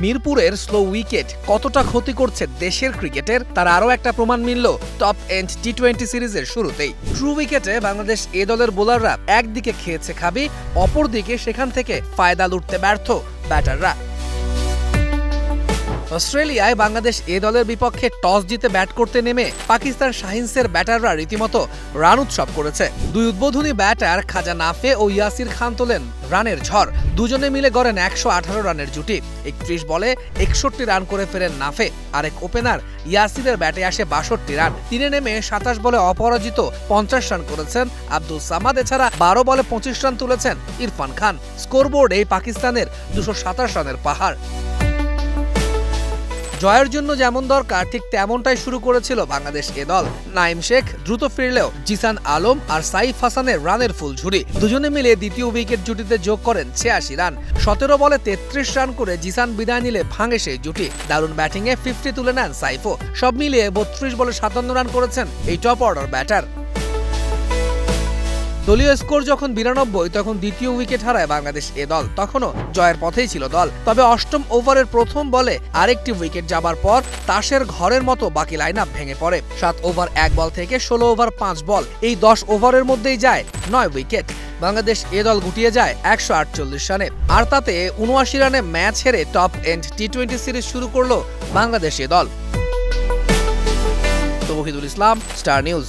মিরপুরের slow wicket কতটা ক্ষতি করছে দেশের ক্রিকেটের তার আরও একটা প্রমাণ মিলল টপ এন্ড টি20 সিরিজের শুরুতেই। ট্রু উইকেটে বাংলাদেশ এ দলের বোলাররা একদিকে খেয়েছে খাবি, অপরদিকে সেখান থেকে ফায়দা লুটতে ব্যর্থ ব্যাটাররা। অস্ট্রেলিয়ায় বাংলাদেশ এ দলের বিপক্ষে টস জিতে ব্যাট করতে নেমে পাকিস্তান শাহিনসের ব্যাটাররা রীতিমতো রান উৎসব করেছে। দুই উদ্বোধনী ব্যাটার খাজা নাফে ও ইয়াসির খান তোলেন রানের ঝড়। দুজনে মিলে গড়েন ১১৮ রানের জুটি। ৩১ বলে ৬১ রান করে ফেরেন নাফে। আরেক ওপেনার ইয়াসিরের ব্যাটে আসে ৬২ রান। তিনে নেমে ২৭ বলে অপরাজিত ৫০ রান করেছেন আব্দুল সামাদ। এছাড়া ১২ বলে ২৫ রান তুলেছেন ইরফান খান। স্কোরবোর্ডে পাকিস্তানের ২২৭ রানের পাহাড়। জয়ের জন্য যেমন দরকার ঠিক তেমনটাই শুরু করেছিল বাংলাদেশ এ দল। নাইম শেখ দ্রুত ফিরলেও জিসান আলম আর সাইফ হাসানের রানের ফুলঝুরি। দুজনে মিলে দ্বিতীয় উইকেট জুটিতে যোগ করেন ৮৬ রান। ১৭ বলে ৩৩ রান করে জিসান বিদায় নিলে ভাঙে সেই জুটি। দারুণ ব্যাটিংয়ে ৫০ তুলে নেন সাইফও। সব মিলিয়ে ৩২ বলে ৫৭ রান করেছেন এই টপ অর্ডার ব্যাটার। দলীয় স্কোর যখন ৯২ তখন দ্বিতীয় উইকেট হারায় বাংলাদেশ এ দল। তখনও জয়ের পথেই ছিল দল। তবে অষ্টম ওভারের প্রথম বলে আরেকটি উইকেট যাবার পর তাসের ঘরের মতো বাকি লাইন আপ ভেঙে পড়ে। ৭ ওভার ১ বল থেকে ১৬ ওভার ৫ বল, এই ১০ ওভারের মধ্যেই যায় ৯ উইকেট। বাংলাদেশ এ দল গুটিয়ে যায় ১৪৮ রানে। আর তাতে ৭৯ রানে ম্যাচ হেরে টপ এন্ড টি20 সিরিজ শুরু করল বাংলাদেশ এ দল। তৌহিদুল ইসলাম, স্টার নিউজ।